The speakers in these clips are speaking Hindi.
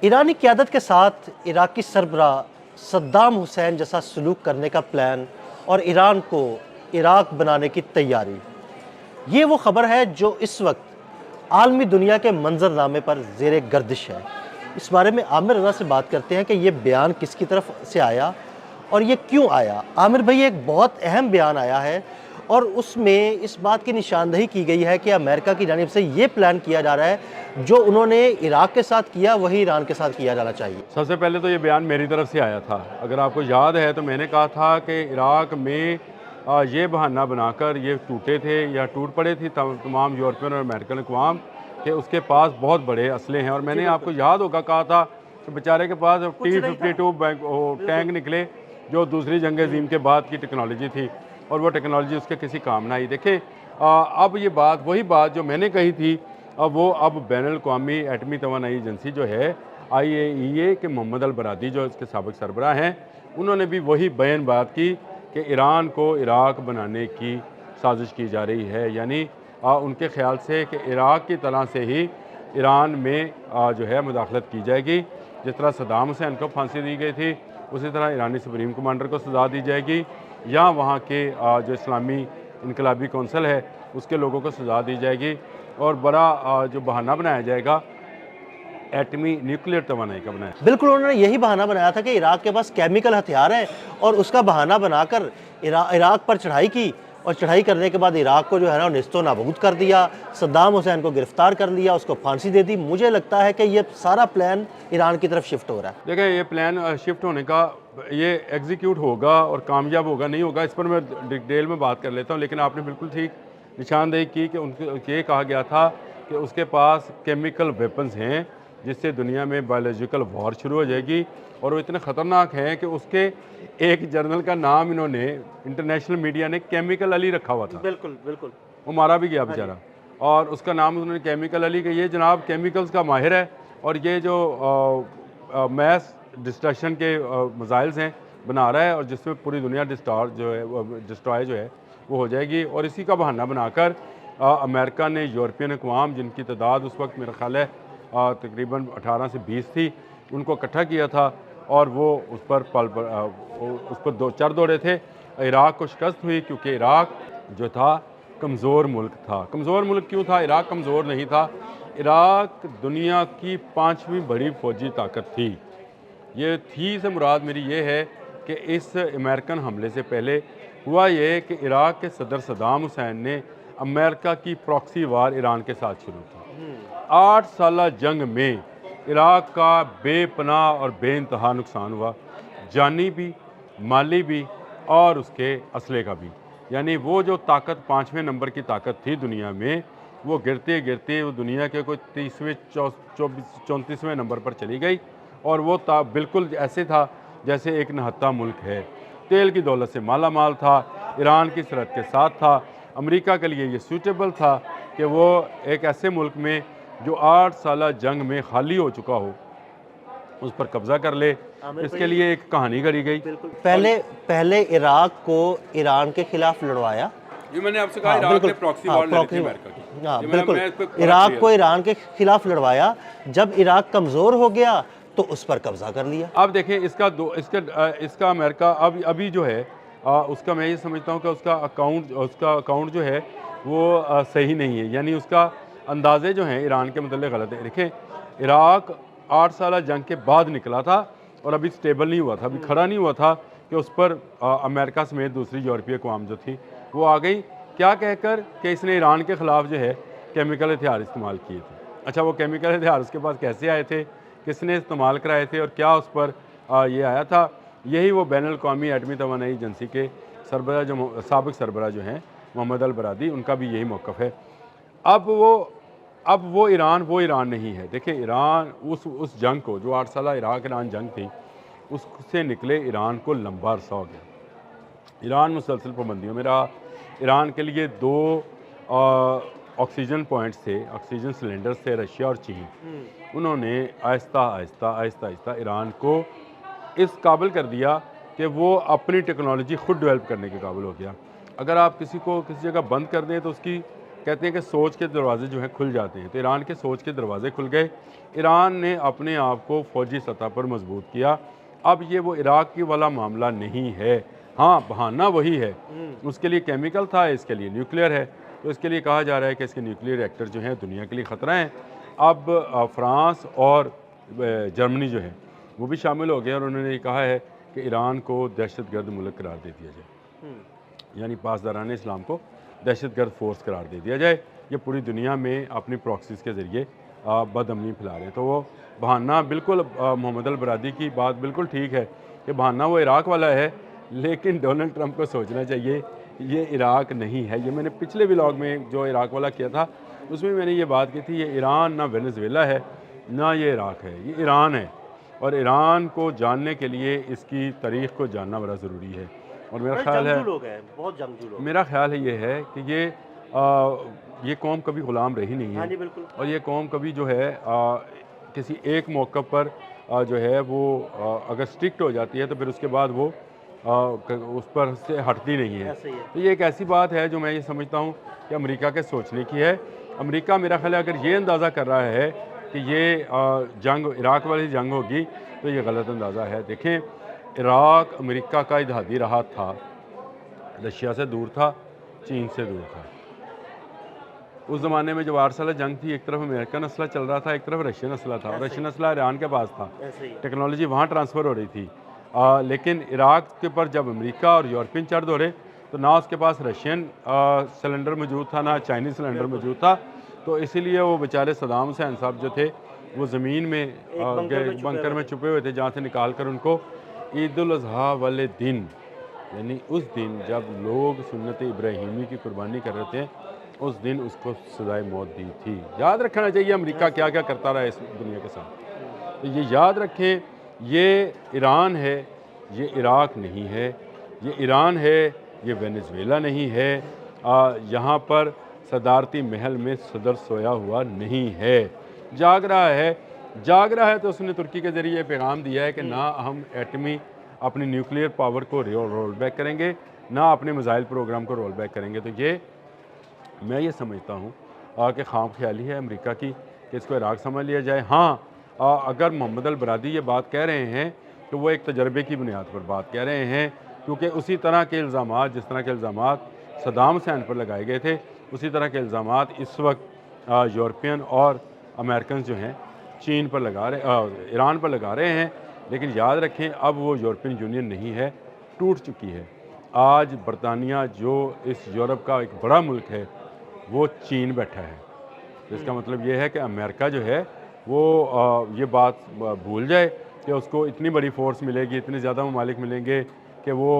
ईरानी क़यादत के साथ इराक़ी सरबरा सद्दाम हुसैन जैसा सलूक करने का प्लान और ईरान को इराक़ बनाने की तैयारी, ये वो ख़बर है जो इस वक्त आलमी दुनिया के मंजरनामे पर ज़ेरे गर्दिश है। इस बारे में आमिर रज़ा से बात करते हैं कि ये बयान किसकी तरफ से आया और ये क्यों आया। आमिर भाई, एक बहुत अहम बयान आया है और उसमें इस बात की निशानदही की गई है कि अमेरिका की जानिब से ये प्लान किया जा रहा है जो उन्होंने इराक़ के साथ किया वही ईरान के साथ किया जाना चाहिए। सबसे पहले तो ये बयान मेरी तरफ से आया था। अगर आपको याद है तो मैंने कहा था कि इराक़ में ये बहाना बनाकर ये टूटे थे या टूट पड़े थे तमाम यूरोपियन और अमेरिकन अक़वाम कि उसके पास बहुत बड़े असले हैं। और मैंने आपको याद होगा कहा था कि बेचारे के पास T-52 टैंक निकले जो दूसरी जंग अज़ीम के बाद की टेक्नोलॉजी थी और वो टेक्नोलॉजी उसके किसी काम ना आई। देखिए अब ये बात वही बात जो मैंने कही थी अब बैनुल-अक़वामी एटमी तवानाई एजेंसी जो है IAEA के मोहम्मद अल बरादी जो इसके साबिक़ सरबराह हैं, उन्होंने भी वही बयान बात की कि ईरान को इराक़ बनाने की साजिश की जा रही है। यानी उनके ख़्याल से कि इराक़ की तरह से ही ईरान में जो है मुदाखलत की जाएगी। जिस तरह सद्दाम हुसैन को फांसी दी गई थी उसी तरह ईरानी सुप्रीम कमांडर को सज़ा दी जाएगी या वहाँ के जो इस्लामी इनकलाबी कौंसल है उसके लोगों को सज़ा दी जाएगी और बड़ा जो बहाना बनाया जाएगा एटमी न्यूक्लियर तवानाई का बनाया। बिल्कुल, उन्होंने यही बहाना बनाया था कि इराक़ के पास केमिकल हथियार हैं और उसका बहाना बनाकर इराक़ पर चढ़ाई की और चढ़ाई करने के बाद इराक़ को जो है ना नेस्तो नाबूद कर दिया, सद्दाम हुसैन को गिरफ़्तार कर लिया, उसको फांसी दे दी। मुझे लगता है कि ये सारा प्लान ईरान की तरफ शिफ्ट हो रहा है। देखिए ये प्लान शिफ्ट होने का ये एग्जीक्यूट होगा और कामयाब होगा नहीं होगा इस पर मैं डिटेल में बात कर लेता हूँ। लेकिन आपने बिल्कुल ठीक निशानदेही की कि उनके ये कहा गया था कि उसके पास केमिकल वेपन्स हैं जिससे दुनिया में बायोलॉजिकल वॉर शुरू हो जाएगी और वो इतने ख़तरनाक हैं कि उसके एक जर्नल का नाम इन्होंने इंटरनेशनल मीडिया ने केमिकल अली रखा हुआ था। बिल्कुल बिल्कुल, वो मारा भी गया बेचारा और उसका नाम उन्होंने केमिकल अली, कि ये जनाब केमिकल्स का माहिर है और ये जो मैस डिस्ट्रक्शन के मिसाइल्स हैं बना रहा है और जिसमें पूरी दुनिया डिस्ट्रॉय जो है वो हो जाएगी। और इसी का बहाना बनाकर अमेरिका ने यूरोपियन अक़वाम जिनकी तादाद उस वक्त मेरा ख्याल है तकरीबन 18 से 20 थी, उनको इकट्ठा किया था और वो उस पर दो चढ़ दौड़े थे। इराक़ को शिकस्त हुई क्योंकि इराक़ जो था कमज़ोर मुल्क था। कमज़ोर मुल्क क्यों था? इराक़ कमज़ोर नहीं था, इराक़ दुनिया की 5वीं बड़ी फ़ौजी ताकत थी। ये थी से मुराद मेरी ये है कि इस अमेरिकन हमले से पहले हुआ ये कि इराक़ के सदर सद्दाम हुसैन ने अमेरिका की प्रॉक्सी वार ईरान के साथ शुरू की। 8 साला जंग में इराक़ का बेपनाह और बेइंतहा नुकसान हुआ, जानी भी, माली भी और उसके असले का भी। यानी वो जो ताकत 5वें नंबर की ताकत थी दुनिया में, वो गिरते गिरते वो दुनिया के कोई 30वें 34वें नंबर पर चली गई और वो बिल्कुल ऐसे था जैसे एक नहत्ता मुल्क है। तेल की दौलत से माला माल था, ईरान की सरहद के साथ था। अमेरिका के लिए ये सूटेबल था कि वो एक ऐसे मुल्क में जो 8 साला जंग में खाली हो चुका हो उस पर कब्ज़ा कर ले। इसके लिए एक कहानी गढ़ी गई। पहले इराक़ को ईरान के खिलाफ लड़वाया। ये मैंने आपसे कहा इराक़ ने प्रॉक्सी वॉर लड़ी थी अमेरिका की। हाँ बिल्कुल, इराक़ को ईरान के खिलाफ लड़वाया। जब इराक़ कमज़ोर हो गया तो उस पर कब्ज़ा कर लिया। अब देखें इसका अमेरिका अभी जो है उसका मैं ये समझता हूँ कि उसका अकाउंट जो है वो सही नहीं है। यानी उसका अंदाज़े जो हैं ईरान के मतलब गलत है। देखें इराक़ 8 साल जंग के बाद निकला था और अभी स्टेबल नहीं हुआ था, अभी खड़ा नहीं हुआ था कि उस पर अमेरिका समेत दूसरी यूरोपीय अक़वाम जो थी वो आ गई क्या कहकर कि इसने ईरान के ख़िलाफ़ जो है केमिकल हथियार इस्तेमाल किए थे। अच्छा, वो केमिकल हथियार उसके पास कैसे आए थे, किसने इस्तेमाल कराए थे और क्या उस पर ये आया था? यही वो बैनुल-अक़वामी एटमी तवानाई एजेंसी के सरबराह जो साबिक़ सरबराह जो हैं मोहम्मद अल बरादी, उनका भी यही मौक़िफ़ है। अब वो ईरान नहीं है। देखिए ईरान उस जंग को जो 8 साल इराक़ ईरान जंग थी उससे निकले ईरान को लंबा अरसा हो गया। ईरान मुसलसल पाबंदियों में रहा। ईरान के लिए 2 ऑक्सीजन पॉइंट्स थे, ऑक्सीजन सिलेंडर्स थे, रशिया और चीन। उन्होंने आहिस्ता आहिस्ता ईरान को इस काबिल कर दिया कि वो अपनी टेक्नोलॉजी ख़ुद डेवलप करने के काबिल हो गया। अगर आप किसी को किसी जगह बंद कर दें तो उसकी कहते हैं कि सोच के दरवाजे जो हैं खुल जाते हैं। तो ईरान के सोच के दरवाजे खुल गए। ईरान ने अपने आप को फ़ौजी सतह पर मजबूत किया। अब ये वो इराक की वाला मामला नहीं है। हाँ, बहाना वही है, उसके लिए केमिकल था, इसके लिए न्यूक्लियर है। तो इसके लिए कहा जा रहा है कि इसके न्यूक्लियर रिएक्टर जो हैं दुनिया के लिए ख़तरा हैं। अब फ्रांस और जर्मनी जो है वो भी शामिल हो गए और उन्होंने ये कहा है कि ईरान को दहशतगर्द मुल्क करार दे दिया जाए, यानी पासदारान इस्लाम को दहशतगर्द फोर्स करार दे दिया जाए। ये पूरी दुनिया में अपनी प्रॉक्सीज के ज़रिए बदअमनी फैला रहे हैं। तो वो बहाना बिल्कुल मोहम्मद अल बरादी की बात बिल्कुल ठीक है कि बहाना वो इराक वाला है, लेकिन डोनाल्ड ट्रंप को सोचना चाहिए ये इराक नहीं है। ये मैंने पिछले व्लॉग में जो इराक वाला किया था उसमें मैंने ये बात की थी, ये ईरान ना वेनेजुएला है ना ये इराक है, ये ईरान है। और ईरान को जानने के लिए इसकी तारीख़ को जानना बड़ा ज़रूरी है। और मेरा ख्याल है बहुत जंगजू लोग, मेरा ख्याल ये है कि ये कौम कभी ग़ुलाम रही नहीं हाँ है। जी बिल्कुल। और ये कौम कभी जो है किसी एक मौक़े पर जो है वो अगर स्ट्रिक्ट हो जाती है तो फिर उसके बाद वो उस पर से हटती नहीं है। ऐसे ही है। तो ये एक ऐसी बात है जो मैं ये समझता हूँ कि अमेरिका के सोचने की है। अमेरिका मेरा ख्याल है अगर ये अंदाज़ा कर रहा है कि ये जंग इराक वाली जंग होगी तो ये गलत अंदाज़ा है। देखें, इराक अमेरिका का इत्तेहादी रहा था, रशिया से दूर था, चीन से दूर था। उस ज़माने में जो 8 साल जंग थी, एक तरफ अमेरिकन असला चल रहा था, एक तरफ रशियन असला था। रशियन असला ईरान के पास था, टेक्नोलॉजी वहाँ ट्रांसफ़र हो रही थी। लेकिन इराक के ऊपर जब अमेरिका और यूरोपियन चढ़ दौड़े तो ना उसके पास रशियन सिलेंडर मौजूद था ना चाइनीज़ सिलेंडर मौजूद था। तो इसीलिए वो बेचारे सदाम हुसैन साहब जो थे वो ज़मीन में बंकर में छुपे हुए थे, जहाँ से निकाल कर उनको ईद उल अज़हा वाले दिन, यानी उस दिन जब लोग सुन्नत इब्राहीमी की कुर्बानी कर रहे थे, उस दिन उसको सज़ाए मौत दी थी। याद रखना चाहिए अमेरिका क्या क्या करता रहा है इस दुनिया के साथ। तो ये याद रखें, ये ईरान है, ये इराक नहीं है। ये ईरान है, ये वेनेजुएला नहीं है। यहाँ पर सदारती महल में सदर सोया हुआ नहीं है, जाग रहा है। तो उसने तुर्की के ज़रिए पैगाम दिया है कि ना हम एटमी अपनी न्यूक्लियर पावर को रोल बैक करेंगे, ना अपने मिसाइल प्रोग्राम को रोल बैक करेंगे। तो ये मैं ये समझता हूँ कि खाम ख्याली है अमेरिका की कि इसको इराक समझ लिया जाए। हाँ, अगर मोहम्मद अल बरादी ये बात कह रहे हैं तो वो एक तजर्बे की बुनियाद पर बात कह रहे हैं, क्योंकि उसी तरह के इल्ज़ामात जिस तरह के इल्ज़ामात सदाम हुसैन पर लगाए गए थे, उसी तरह के इल्ज़ामात इस वक्त यूरोपियन और अमेरिकन जो हैं चीन पर ईरान पर लगा रहे हैं। लेकिन याद रखें, अब वो यूरोपियन यूनियन नहीं है, टूट चुकी है। आज बरतानिया जो इस यूरोप का एक बड़ा मुल्क है वो चीन बैठा है। तो इसका मतलब ये है कि अमेरिका जो है वो ये बात भूल जाए कि उसको इतनी बड़ी फ़ोर्स मिलेगी, इतने ज़्यादा ममालिक मिलेंगे कि वो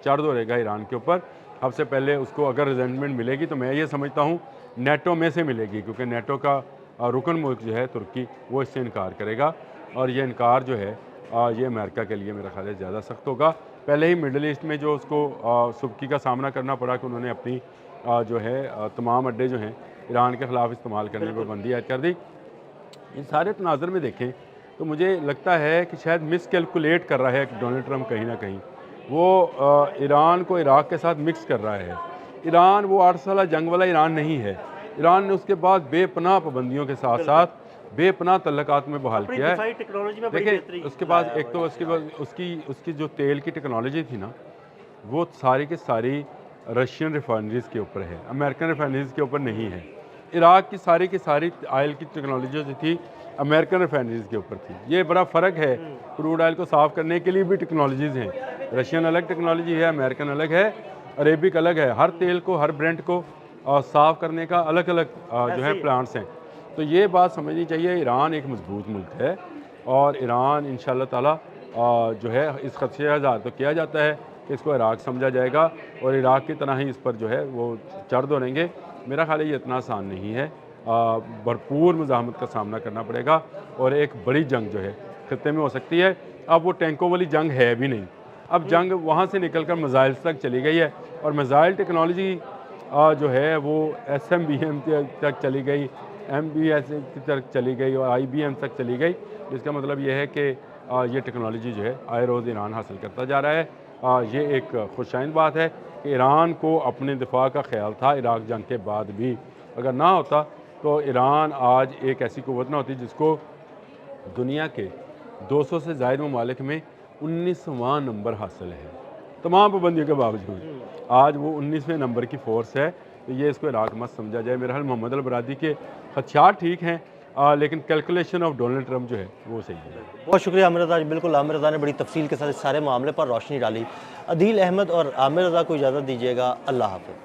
चढ़ दौड़ेगा ईरान के ऊपर। सबसे पहले उसको अगर रिजेंटमेंट मिलेगी तो मैं ये समझता हूँ नेटो में से मिलेगी, क्योंकि नेटो का रुकन मुल्क जो है तुर्की, वो इससे इनकार करेगा। और ये इनकार जो है ये अमेरिका के लिए मेरा ख्याल है ज़्यादा सख्त होगा। पहले ही मिडल ईस्ट में जो उसको सुबकी का सामना करना पड़ा कि उन्होंने अपनी जो है तमाम अड्डे जो हैं ईरान के ख़िलाफ़ इस्तेमाल करने पर पाबंदी आयद कर दी। इन सारे तनाज़र में देखें तो मुझे लगता है कि शायद मिसकैलकुलेट कर रहा है डोनाल्ड ट्रंप कहीं ना कहीं। वो ईरान को इराक के साथ मिक्स कर रहा है। ईरान वो 8 साल जंग वाला ईरान नहीं है। ईरान ने उसके बाद बेपनाह पाबंदियों के साथ साथ बेपनाह तल्लकात में बहाल किया है। देखिए, उसके बाद एक तो उसकी जो तेल की टेक्नोलॉजी थी ना, वो सारी की सारी रशियन रिफाइनरीज़ के ऊपर है, अमेरिकन रिफाइनरीज़ के ऊपर नहीं है। इराक की सारी आयल की टेक्नोलॉजी जो थी अमेरिकन रिफाइनरीज़ के ऊपर थी। ये बड़ा फ़र्क है। क्रूड ऑयल को साफ़ करने के लिए भी टेक्नोलॉजीज़ हैं, रशियन अलग टेक्नोलॉजी है, अमेरिकन अलग है, अरेबिक अलग है। हर तेल को, हर ब्रेंड को साफ़ करने का अलग अलग जो है प्लांट्स हैं। तो ये बात समझनी चाहिए, ईरान एक मजबूत मुल्क है और ईरान इंशाअल्लाह ताला जो है इस खदशे का इज़हार तो किया जाता है कि इसको इराक समझा जाएगा और इराक की तरह ही इस पर जो है वो चढ़ दौड़ेंगे। मेरा ख्याल है ये इतना आसान नहीं है, भरपूर मुज़ाहमत का सामना करना पड़ेगा और एक बड़ी जंग जो है खत्ते में हो सकती है। अब वो टैंकों वाली जंग है भी नहीं, अब जंग वहाँ से निकल कर मिसाइल्स तक चली गई है और मिसाइल टेक्नोलॉजी जो है वो SMBM तक चली गई, MBS तक चली गई और IBM तक चली गई। जिसका मतलब ये है कि ये टेक्नोलॉजी जो है आए रोज़ ईरान हासिल करता जा रहा है। ये एक खुशाइन बात है कि ईरान को अपने दिफा का ख्याल था इराक जंग के बाद भी। अगर ना होता तो ईरान आज एक ऐसी कुव्वत ना होती जिसको दुनिया के 200 से ज़ायद ममालिक में 19वां नंबर हासिल है। तमाम पाबंदियों के बावजूद आज वो 19वें नंबर की फ़ोर्स है। तो ये इसको इराक मत समझा जाए। मेरा हाल मोहम्मद अल बरादी के खदशात ठीक हैं, लेकिन कैलकुलेशन ऑफ डोनाल्ड ट्रंप जो है वो सही है। बहुत शुक्रिया आमिर रज़ा। बिल्कुल आमिर रज़ा ने बड़ी तफसील के साथ इस सारे मामले पर रोशनी डाली। अदील अहमद और आमिर रज़ा को इजाज़त दीजिएगा। अल्लाह हाफ़िज़।